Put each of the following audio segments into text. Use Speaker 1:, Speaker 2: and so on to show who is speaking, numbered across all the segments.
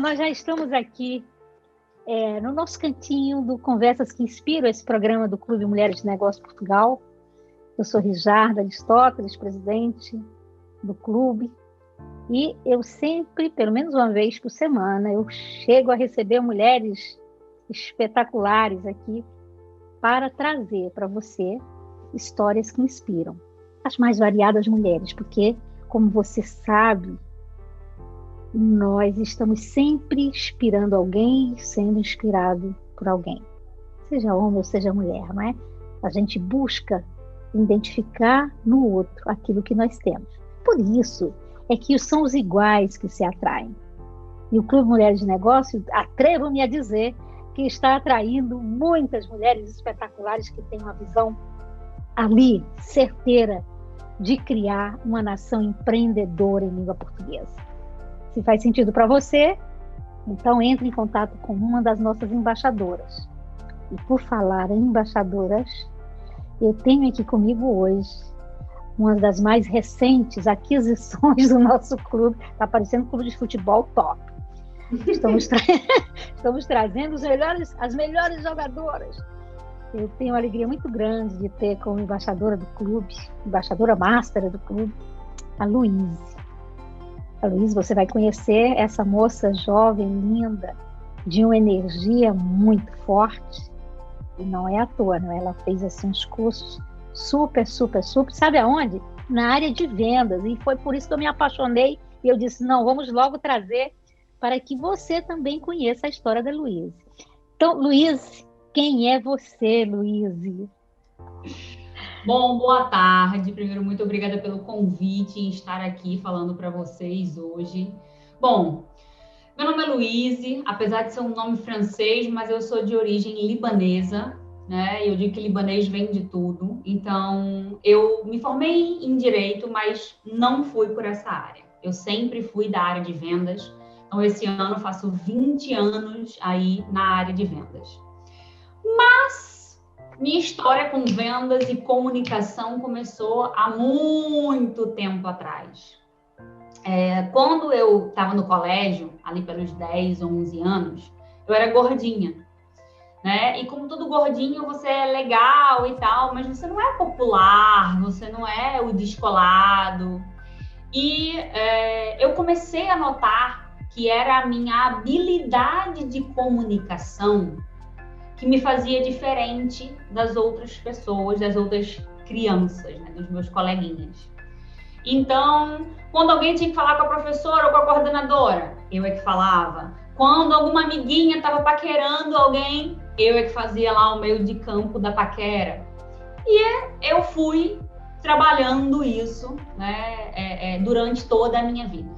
Speaker 1: nós já estamos aqui no nosso cantinho do Conversas que Inspiram, esse programa do Clube Mulheres de Negócio Portugal. Eu sou Rijarda Aristóteles, presidente do clube, e eu sempre, pelo menos uma vez por semana, eu chego a receber mulheres espetaculares aqui para trazer para você histórias que inspiram as mais variadas mulheres, porque, como você sabe, nós estamos sempre inspirando alguém, sendo inspirado por alguém, seja homem ou seja mulher, não é? A gente busca identificar no outro aquilo que nós temos. Por isso é que são os iguais que se atraem. E o Clube Mulheres de Negócio, atrevo-me a dizer, que está atraindo muitas mulheres espetaculares que têm uma visão ali, certeira, de criar uma nação empreendedora em língua portuguesa. Se faz sentido para você, então entre em contato com uma das nossas embaixadoras. E por falar em embaixadoras, eu tenho aqui comigo hoje uma das mais recentes aquisições do nosso clube. Está parecendo um clube de futebol top. Estamos trazendo as melhores jogadoras. Eu tenho uma alegria muito grande de ter como embaixadora do clube, embaixadora master do clube, a Luíse. A Luíse, você vai conhecer essa moça jovem, linda, de uma energia muito forte. E não é à toa, não? Ela fez assim, uns cursos super, sabe aonde? Na área de vendas. E foi por isso que eu me apaixonei. E eu disse, não, vamos logo trazer para que você também conheça a história da Luíse. Então, Luíse, quem é você, Luíse?
Speaker 2: Bom, boa tarde. Primeiro, muito obrigada pelo convite em estar aqui falando para vocês hoje. Bom, meu nome é Luíse, apesar de ser um nome francês, mas eu sou de origem libanesa, né? Eu digo que libanês vem de tudo. Então, eu me formei em Direito, mas não fui por essa área. Eu sempre fui da área de vendas. Então, esse ano eu faço 20 anos aí na área de vendas. Mas minha história com vendas e comunicação começou há muito tempo atrás. Quando eu estava no colégio, ali pelos 10, 11 anos, eu era gordinha, né? E como todo gordinho, você é legal e tal, mas você não é popular, você não é o descolado. E eu comecei a notar que era a minha habilidade de comunicação que me fazia diferente das outras pessoas, das outras crianças, né, dos meus coleguinhas. Então, quando alguém tinha que falar com a professora ou com a coordenadora, eu é que falava. Quando alguma amiguinha estava paquerando alguém, eu é que fazia lá o meio de campo da paquera. E eu fui trabalhando isso, né, durante toda a minha vida.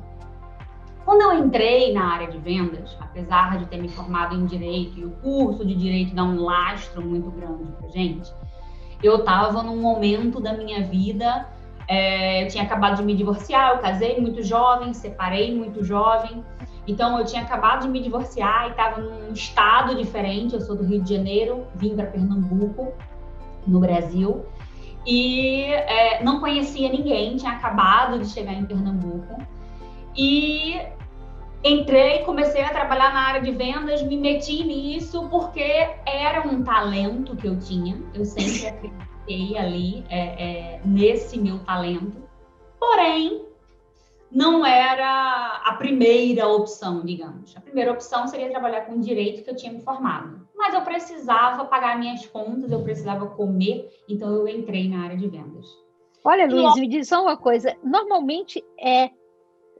Speaker 2: Quando eu entrei na área de vendas, apesar de ter me formado em Direito, e o curso de Direito dá um lastro muito grande pra gente, eu estava num momento da minha vida, eu tinha acabado de me divorciar, eu casei muito jovem, separei muito jovem, então eu tinha acabado de me divorciar e estava num estado diferente, eu sou do Rio de Janeiro, vim para Pernambuco, no Brasil, e não conhecia ninguém, tinha acabado de chegar em Pernambuco, e entrei, comecei a trabalhar na área de vendas, me meti nisso porque era um talento que eu tinha. Eu sempre acreditei ali nesse meu talento. Porém, não era a primeira opção, digamos. A primeira opção seria trabalhar com direito que eu tinha me formado. Mas eu precisava pagar minhas contas, eu precisava comer, então eu entrei na área de vendas.
Speaker 1: Olha, Luíse, me diz só uma coisa. Normalmente a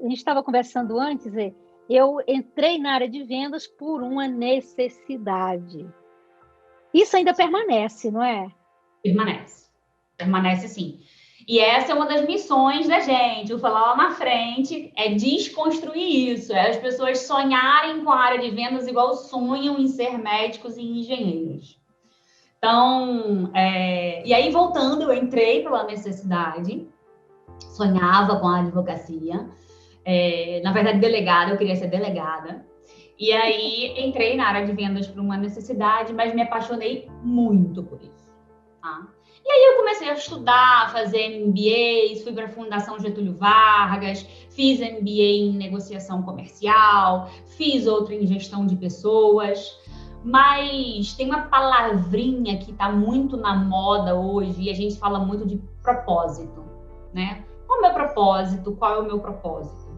Speaker 1: gente estava conversando antes, eu entrei na área de vendas por uma necessidade. Isso ainda permanece, não é?
Speaker 2: Permanece sim. E essa é uma das missões da gente, eu falar lá na frente, é desconstruir isso, as pessoas sonharem com a área de vendas igual sonham em ser médicos e engenheiros. Então, e aí voltando, eu entrei pela necessidade, sonhava com a advocacia, na verdade delegada, eu queria ser delegada, e aí entrei na área de vendas por uma necessidade, mas me apaixonei muito por isso. tá? E aí eu comecei a estudar, fazer MBA, fui para a Fundação Getúlio Vargas, fiz MBA em negociação comercial, fiz outra em gestão de pessoas, mas tem uma palavrinha que está muito na moda hoje e a gente fala muito de propósito, né? Qual é o meu propósito? Qual é o meu propósito?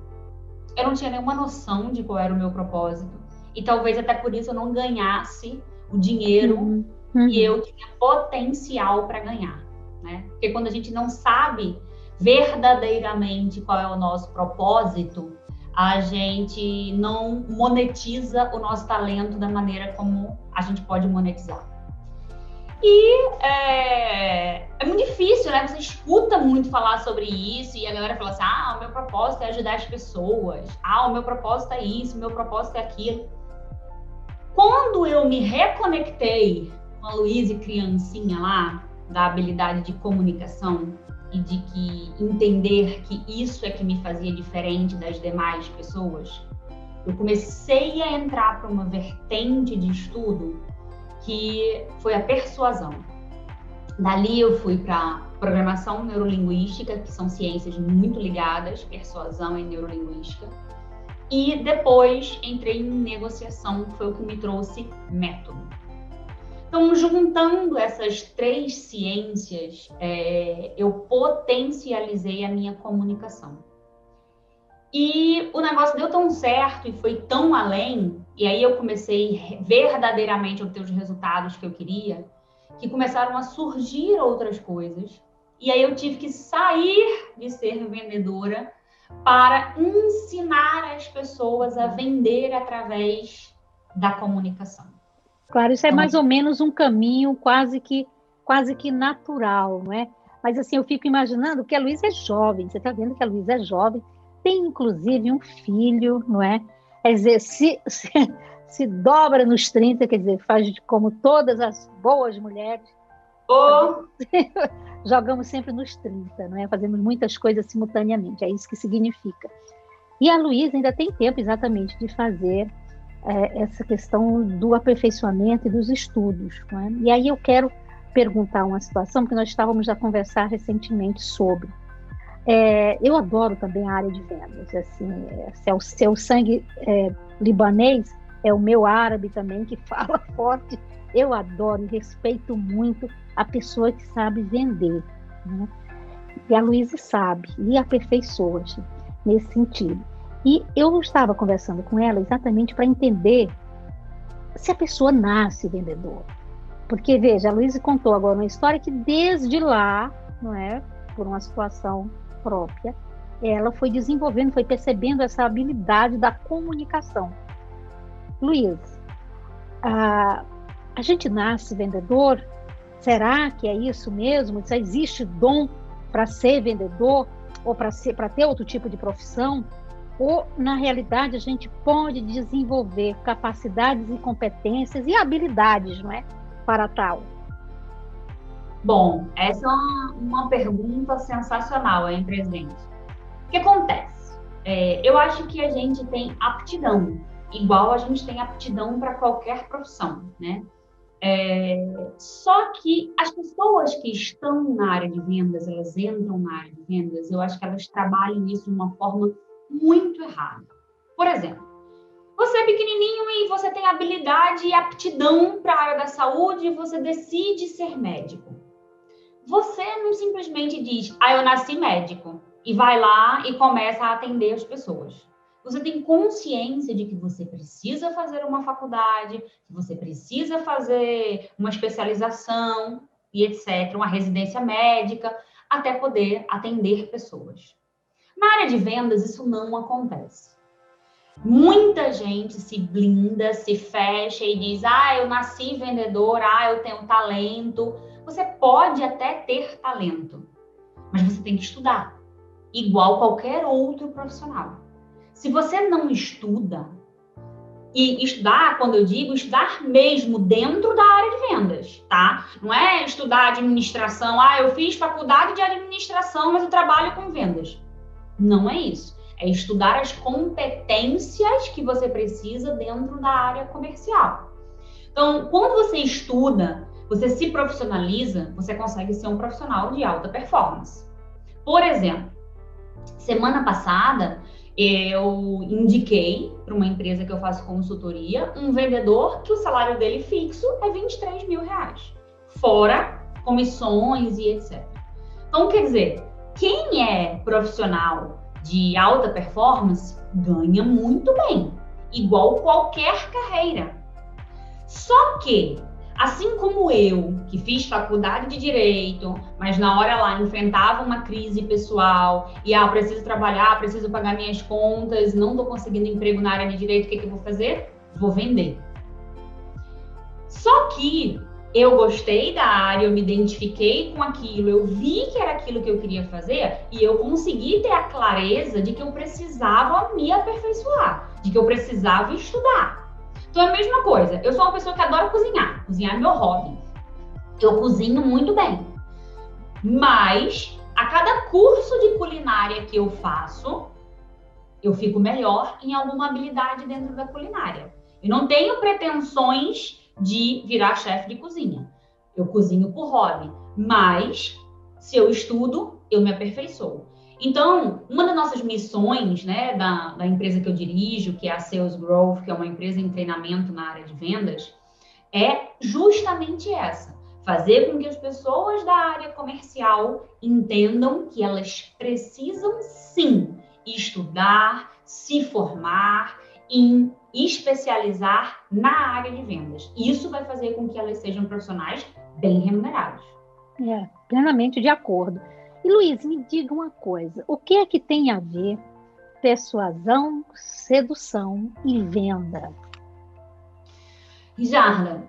Speaker 2: Eu não tinha nenhuma noção de qual era o meu propósito e talvez até por isso eu não ganhasse o dinheiro que eu tinha potencial para ganhar, né? Porque quando a gente não sabe verdadeiramente qual é o nosso propósito, a gente não monetiza o nosso talento da maneira como a gente pode monetizar. E é muito difícil, né? Você escuta muito falar sobre isso e a galera fala assim, o meu propósito é ajudar as pessoas, o meu propósito é isso, o meu propósito é aquilo. Quando eu me reconectei com a Luíse criancinha lá, da habilidade de comunicação e de que entender que isso é que me fazia diferente das demais pessoas, eu comecei a entrar para uma vertente de estudo que foi a persuasão. Dali eu fui para programação neurolinguística, que são ciências muito ligadas, persuasão e neurolinguística. E depois entrei em negociação, que foi o que me trouxe método. Então, juntando essas 3 ciências, eu potencializei a minha comunicação. E o negócio deu tão certo e foi tão além, e aí eu comecei verdadeiramente a obter os resultados que eu queria, que começaram a surgir outras coisas. E aí eu tive que sair de ser vendedora para ensinar as pessoas a vender através da comunicação.
Speaker 1: Claro, isso é mais ou menos um caminho quase que natural, não é? Mas assim, eu fico imaginando que a Luísa é jovem, você está vendo que a Luísa é jovem, tem inclusive um filho, não é? Quer dizer, se dobra nos 30, quer dizer, faz como todas as boas mulheres. Jogamos sempre nos 30, não é? Fazemos muitas coisas simultaneamente, é isso que significa. E a Luísa ainda tem tempo exatamente de fazer essa questão do aperfeiçoamento e dos estudos, não é? E aí eu quero perguntar uma situação, porque nós estávamos a conversar recentemente sobre. Eu adoro também a área de vendas, assim, se é o seu sangue libanês, é o meu árabe também, que fala forte. Eu adoro e respeito muito a pessoa que sabe vender, né? E a Luísa sabe, e aperfeiçoa-se nesse sentido. E eu estava conversando com ela exatamente para entender se a pessoa nasce vendedora. Porque, veja, a Luísa contou agora uma história que desde lá, não é, por uma situação própria, ela foi desenvolvendo, foi percebendo essa habilidade da comunicação. Luísa, a gente nasce vendedor? Será que é isso mesmo? Se existe dom para ser vendedor ou para ter outro tipo de profissão? Ou, na realidade, a gente pode desenvolver capacidades e competências e habilidades, não é, para tal?
Speaker 2: Bom, essa é uma pergunta sensacional, hein, presidente? O que acontece? Eu acho que a gente tem aptidão, igual a gente tem aptidão para qualquer profissão, né? Só que as pessoas que estão na área de vendas, elas entram na área de vendas, eu acho que elas trabalham isso de uma forma muito errada. Por exemplo, você é pequenininho e você tem habilidade e aptidão para a área da saúde e você decide ser médico. Você não simplesmente diz, eu nasci médico, e vai lá e começa a atender as pessoas. Você tem consciência de que você precisa fazer uma faculdade, que você precisa fazer uma especialização e etc., uma residência médica, até poder atender pessoas. Na área de vendas, isso não acontece. Muita gente se blinda, se fecha e diz, eu nasci vendedor, eu tenho talento. Você pode até ter talento, mas você tem que estudar, igual qualquer outro profissional. Se você não estuda, e estudar, quando eu digo estudar mesmo dentro da área de vendas, tá? Não é estudar administração, eu fiz faculdade de administração, mas eu trabalho com vendas. Não é isso. É estudar as competências que você precisa dentro da área comercial. Então, quando você estuda você se profissionaliza, você consegue ser um profissional de alta performance. Por exemplo, semana passada, eu indiquei para uma empresa que eu faço consultoria um vendedor que o salário dele fixo é 23 mil reais, fora comissões e etc. Então, quer dizer, quem é profissional de alta performance ganha muito bem, igual qualquer carreira. Só que, assim como eu, que fiz faculdade de Direito, mas na hora lá enfrentava uma crise pessoal e preciso trabalhar, preciso pagar minhas contas, não estou conseguindo emprego na área de Direito, o que eu vou fazer? Vou vender. Só que eu gostei da área, eu me identifiquei com aquilo, eu vi que era aquilo que eu queria fazer e eu consegui ter a clareza de que eu precisava me aperfeiçoar, de que eu precisava estudar. Então é a mesma coisa, eu sou uma pessoa que adora cozinhar, cozinhar é meu hobby. Eu cozinho muito bem, mas a cada curso de culinária que eu faço, eu fico melhor em alguma habilidade dentro da culinária. Eu não tenho pretensões de virar chefe de cozinha. Eu cozinho por hobby, mas se eu estudo, eu me aperfeiçoo. Então, uma das nossas missões, né, da empresa que eu dirijo, que é a Sales Growth, que é uma empresa em treinamento na área de vendas, é justamente essa: fazer com que as pessoas da área comercial entendam que elas precisam sim estudar, se formar, em especializar na área de vendas. Isso vai fazer com que elas sejam profissionais bem remunerados.
Speaker 1: Plenamente de acordo. E, Luiz, me diga uma coisa. O que é que tem a ver persuasão, sedução e venda?
Speaker 2: Rijarda,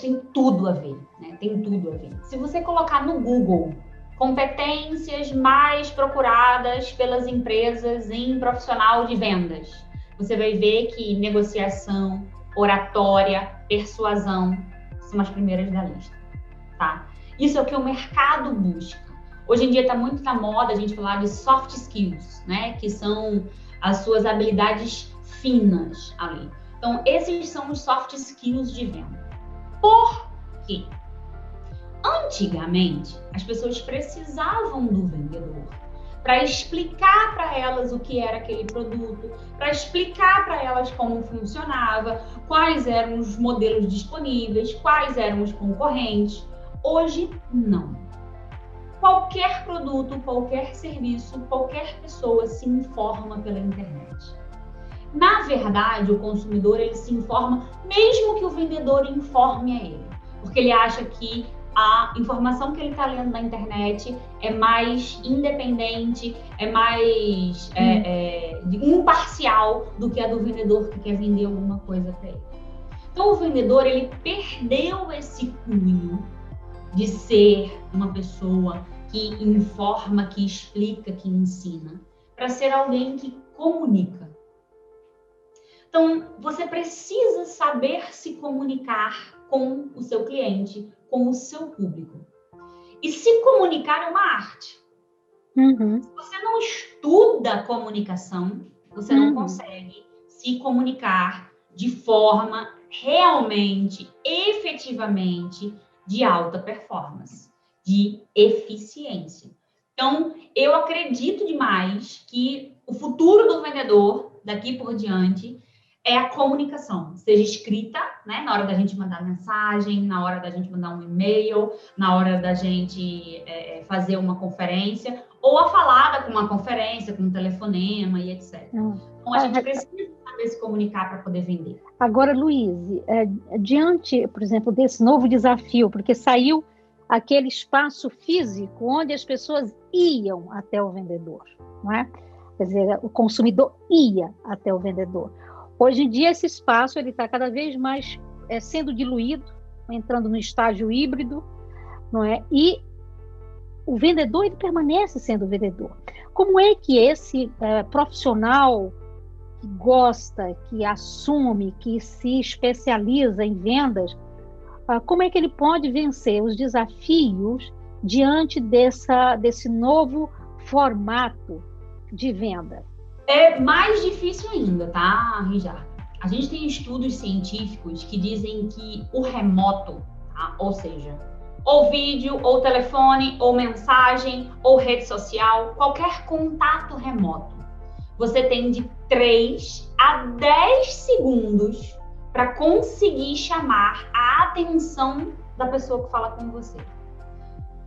Speaker 2: tem tudo a ver, né? Tem tudo a ver. Se você colocar no Google competências mais procuradas pelas empresas em profissional de vendas, você vai ver que negociação, oratória, persuasão são as primeiras da lista, tá? Isso é o que o mercado busca. Hoje em dia está muito na moda a gente falar de soft skills, né? Que são as suas habilidades finas ali. Então, esses são os soft skills de venda. Por quê? Antigamente, as pessoas precisavam do vendedor para explicar para elas o que era aquele produto, para explicar para elas como funcionava, quais eram os modelos disponíveis, quais eram os concorrentes. Hoje, não. Qualquer produto, qualquer serviço, qualquer pessoa se informa pela internet. Na verdade, o consumidor ele se informa mesmo que o vendedor informe a ele, porque ele acha que a informação que ele está lendo na internet é mais independente, é mais imparcial do que a do vendedor que quer vender alguma coisa para ele. Então, o vendedor ele perdeu esse cunho de ser uma pessoa que informa, que explica, que ensina, para ser alguém que comunica. Então, você precisa saber se comunicar com o seu cliente, com o seu público. E se comunicar é uma arte.
Speaker 1: Uhum.
Speaker 2: Se você não estuda comunicação, você não consegue se comunicar de forma realmente, efetivamente, de alta performance, de eficiência. Então, eu acredito demais que o futuro do vendedor, daqui por diante, é a comunicação, seja escrita, né, na hora da gente mandar mensagem, na hora da gente mandar um e-mail, na hora da gente fazer uma conferência, ou a falada com uma conferência, com um telefonema e etc. Então, a gente precisa saber se comunicar para poder vender.
Speaker 1: Agora, Luiz, diante, por exemplo, desse novo desafio, porque saiu aquele espaço físico onde as pessoas iam até o vendedor, não é? Quer dizer, o consumidor ia até o vendedor. Hoje em dia, esse espaço está cada vez mais sendo diluído, entrando no estágio híbrido, não é? E o vendedor ele permanece sendo vendedor. Como é que esse profissional que gosta, que assume, que se especializa em vendas, como é que ele pode vencer os desafios diante desse novo formato de venda?
Speaker 2: É mais difícil ainda, tá, Rijarda? A gente tem estudos científicos que dizem que o remoto, tá? Ou seja, ou vídeo, ou telefone, ou mensagem, ou rede social, qualquer contato remoto. Você tem de 3 a 10 segundos para conseguir chamar a atenção da pessoa que fala com você.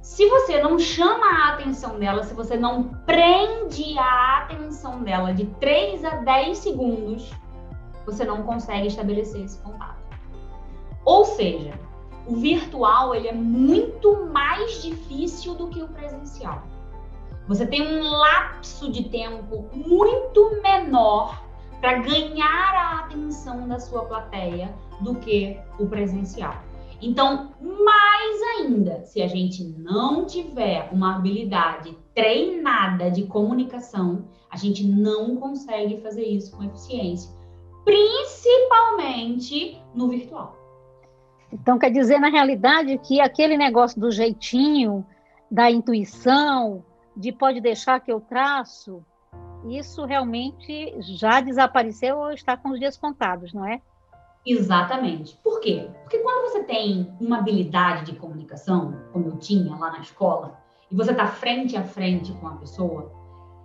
Speaker 2: Se você não chama a atenção dela, se você não prende a atenção dela de 3 a 10 segundos, você não consegue estabelecer esse contato. Ou seja, o virtual ele é muito mais difícil do que o presencial. Você tem um lapso de tempo muito menor para ganhar a atenção da sua plateia do que o presencial. Então, mais ainda, se a gente não tiver uma habilidade treinada de comunicação, a gente não consegue fazer isso com eficiência, principalmente no virtual.
Speaker 1: Então, quer dizer, na realidade, que aquele negócio do jeitinho, da intuição, de pode deixar que eu traço, isso realmente já desapareceu ou está com os dias contados, não é?
Speaker 2: Exatamente. Por quê? Porque quando você tem uma habilidade de comunicação, como eu tinha lá na escola, e você está frente a frente com a pessoa,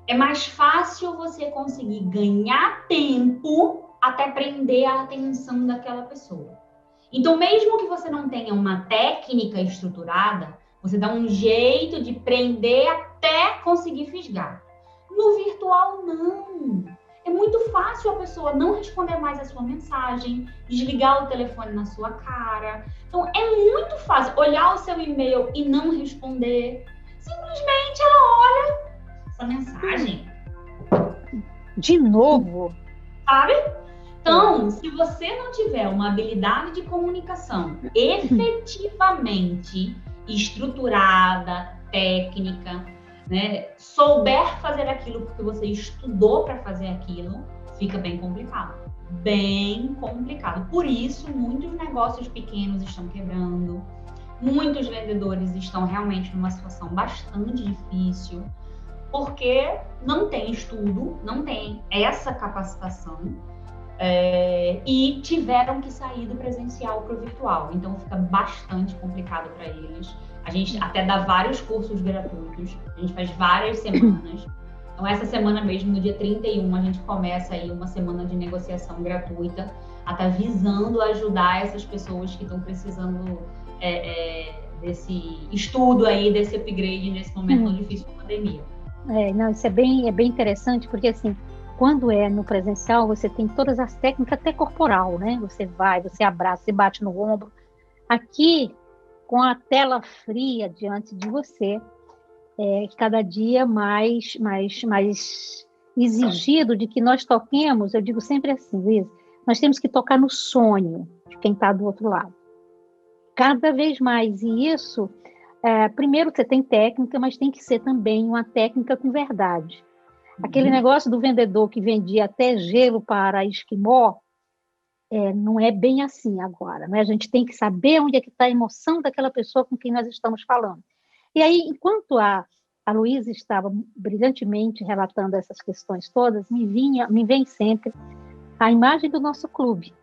Speaker 2: é mais fácil você conseguir ganhar tempo até prender a atenção daquela pessoa. Então, mesmo que você não tenha uma técnica estruturada, você dá um jeito de prender até conseguir fisgar. No virtual, não. É muito fácil a pessoa não responder mais a sua mensagem, desligar o telefone na sua cara. Então, é muito fácil olhar o seu e-mail e não responder. Simplesmente ela olha essa mensagem.
Speaker 1: De novo?
Speaker 2: Sabe? Então, se você não tiver uma habilidade de comunicação efetivamente estruturada, técnica, né, souber fazer aquilo porque você estudou para fazer aquilo, fica bem complicado. Bem complicado. Por isso, muitos negócios pequenos estão quebrando, muitos vendedores estão realmente numa situação bastante difícil, porque não tem estudo, não tem essa capacitação, e tiveram que sair do presencial para o virtual. Então, fica bastante complicado para eles. A gente até dá vários cursos gratuitos, a gente faz várias semanas. Então, essa semana mesmo, no dia 31, a gente começa aí uma semana de negociação gratuita, até visando ajudar essas pessoas que estão precisando desse estudo aí, desse upgrade nesse momento tão difícil da pandemia.
Speaker 1: Não, isso é bem interessante, porque assim, quando é no presencial, você tem todas as técnicas, até corporal, né? Você vai, você abraça, você bate no ombro. Aqui, com a tela fria diante de você, cada dia mais exigido de que nós toquemos, eu digo sempre assim, Luiz, nós temos que tocar no sonho de quem está do outro lado. Cada vez mais. E isso, primeiro você tem técnica, mas tem que ser também uma técnica com verdade. Aquele negócio do vendedor que vendia até gelo para esquimó, não é bem assim agora, né? A gente tem que saber onde é que está a emoção daquela pessoa com quem nós estamos falando. E aí, enquanto a Luísa estava brilhantemente relatando essas questões todas, me vem sempre a imagem do nosso clube,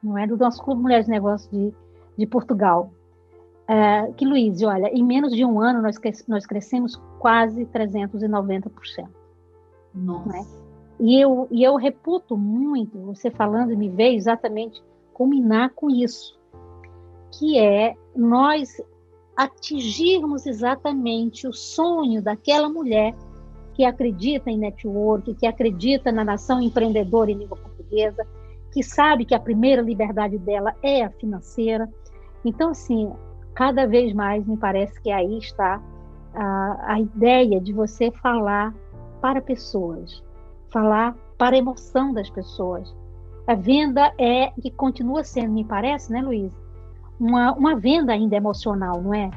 Speaker 1: não é? Do nosso Clube Mulheres de Negócios de Portugal. Que, Luísa, olha, em menos de um ano nós crescemos quase 390%.
Speaker 2: Nossa.
Speaker 1: Né? E eu reputo muito, você falando, me veio exatamente culminar com isso, que é nós atingirmos exatamente o sonho daquela mulher que acredita em network, que acredita na nação empreendedora em língua portuguesa, que sabe que a primeira liberdade dela é a financeira. Então, assim, cada vez mais me parece que aí está a ideia de você falar para pessoas, falar para a emoção das pessoas. A venda que continua sendo, me parece, né, Luiz? Uma venda ainda emocional, não é?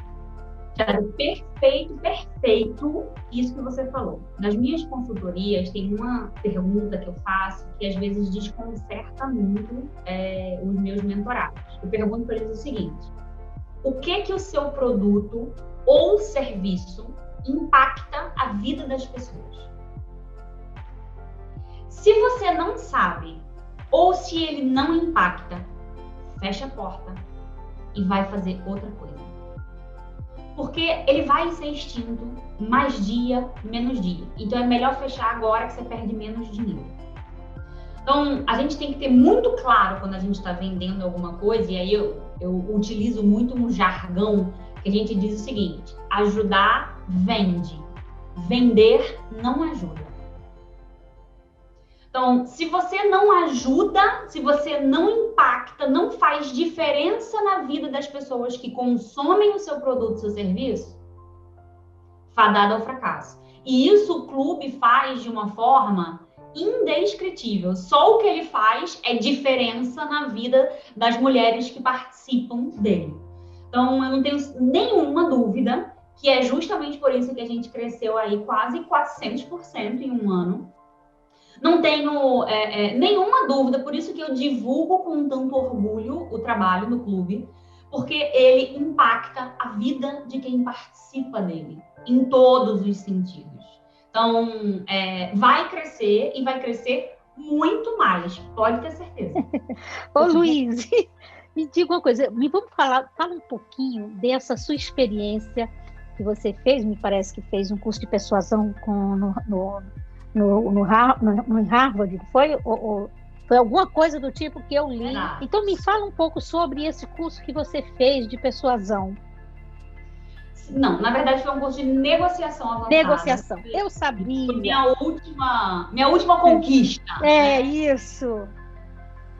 Speaker 2: Perfeito isso que você falou. Nas minhas consultorias tem uma pergunta que eu faço que às vezes desconcerta muito os meus mentorados. Eu pergunto para eles o seguinte: o que o seu produto ou serviço impacta a vida das pessoas? Se você não sabe, ou se ele não impacta, fecha a porta e vai fazer outra coisa. Porque ele vai ser extinto mais dia, menos dia. Então, é melhor fechar agora que você perde menos dinheiro. Então, a gente tem que ter muito claro quando a gente está vendendo alguma coisa, e aí eu utilizo muito um jargão que a gente diz o seguinte: ajudar vende, vender não ajuda. Então, se você não ajuda, se você não impacta, não faz diferença na vida das pessoas que consomem o seu produto, o seu serviço, fadado ao fracasso. E isso o clube faz de uma forma indescritível. Só o que ele faz é diferença na vida das mulheres que participam dele. Então, eu não tenho nenhuma dúvida que é justamente por isso que a gente cresceu aí quase 400% em um ano. Não tenho nenhuma dúvida, por isso que eu divulgo com tanto orgulho o trabalho do clube, porque ele impacta a vida de quem participa dele, em todos os sentidos. Então, vai crescer e vai crescer muito mais, pode ter certeza.
Speaker 1: Ô, Luiz, me diga uma coisa, fala um pouquinho dessa sua experiência que você fez, me parece que fez um curso de persuasão no Harvard, foi? Ou foi alguma coisa do tipo que eu li. Então, me fala um pouco sobre esse curso que você fez de persuasão.
Speaker 2: Não, na verdade foi um curso de negociação avançada.
Speaker 1: Negociação, eu sabia.
Speaker 2: Foi minha última conquista.
Speaker 1: Né? Isso.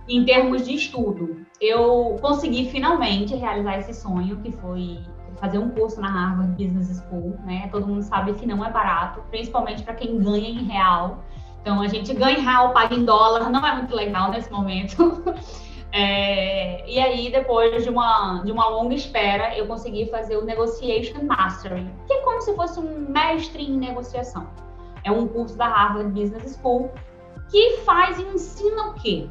Speaker 2: Em termos de estudo, eu consegui finalmente realizar esse sonho, que foi fazer um curso na Harvard Business School, né? Todo mundo sabe que não é barato, principalmente para quem ganha em real. Então, a gente ganha em real, paga em dólar, não é muito legal nesse momento. E aí, depois de uma longa espera, eu consegui fazer o Negotiation Mastery, que é como se fosse um mestre em negociação. É um curso da Harvard Business School que faz e ensina o quê?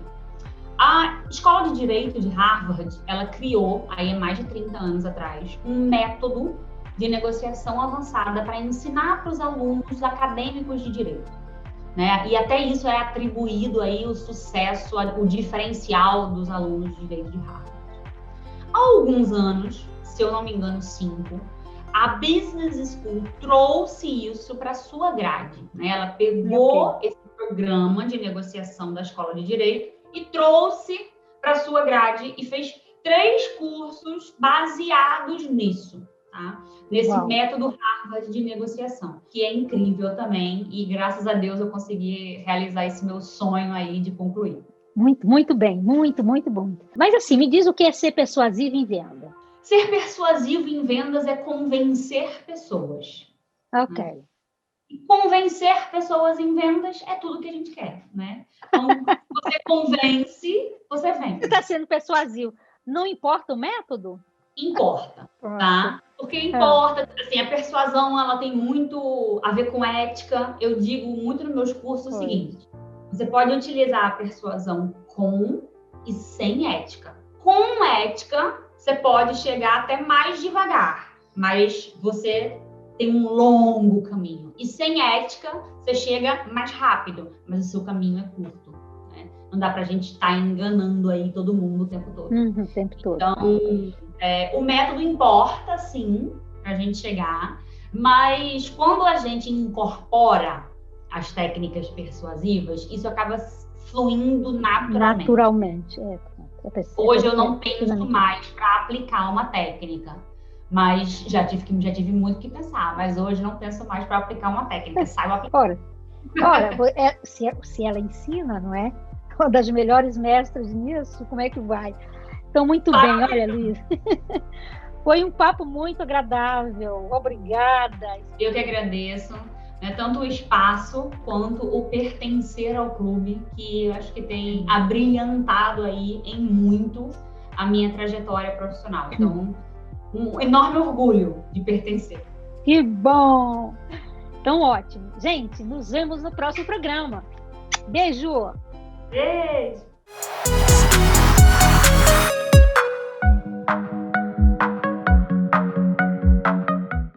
Speaker 2: A Escola de Direito de Harvard, ela criou, aí há mais de 30 anos atrás, um método de negociação avançada para ensinar para os alunos acadêmicos de direito, né? E até isso é atribuído aí o sucesso, o diferencial dos alunos de direito de Harvard. Há alguns anos, se eu não me engano 5, a Business School trouxe isso para sua grade, né? Ela pegou esse programa de negociação da Escola de Direito e trouxe para sua grade e fez 3 cursos baseados nisso, tá? Nesse método Harvard de negociação, que é incrível também, e graças a Deus eu consegui realizar esse meu sonho aí de concluir.
Speaker 1: Muito, muito bem, muito, muito bom. Mas assim, me diz o que é ser persuasivo em venda.
Speaker 2: Ser persuasivo em vendas é convencer pessoas.
Speaker 1: Ok.
Speaker 2: Né? E convencer pessoas em vendas é tudo que a gente quer, né? Então, você convence, você vende.
Speaker 1: Você está sendo persuasivo. Não importa o método?
Speaker 2: Importa, tá? Porque importa, assim, a persuasão, ela tem muito a ver com ética. Eu digo muito nos meus cursos o seguinte: você pode utilizar a persuasão com e sem ética. Com ética, você pode chegar até mais devagar, mas você tem um longo caminho. E sem ética, você chega mais rápido, mas o seu caminho é curto, né? Não dá pra gente estar enganando aí todo mundo o tempo todo.
Speaker 1: O tempo todo.
Speaker 2: Então, o método importa, sim, pra gente chegar, mas quando a gente incorpora as técnicas persuasivas, isso acaba fluindo naturalmente. Hoje eu não penso mais para aplicar uma técnica. Mas já tive muito que pensar, mas hoje não penso mais para aplicar uma técnica, saio aplicando.
Speaker 1: Ora, se ela ensina, não é? Uma das melhores mestras nisso, como é que vai? Então, muito bem, olha, Luiz. Foi um papo muito agradável, obrigada.
Speaker 2: Eu que agradeço, né, tanto o espaço quanto o pertencer ao clube, que eu acho que tem abrilhantado aí em muito a minha trajetória profissional. Então, um enorme orgulho de pertencer.
Speaker 1: Que bom! Então, ótimo. Gente, nos vemos no próximo programa. Beijo!
Speaker 2: Beijo!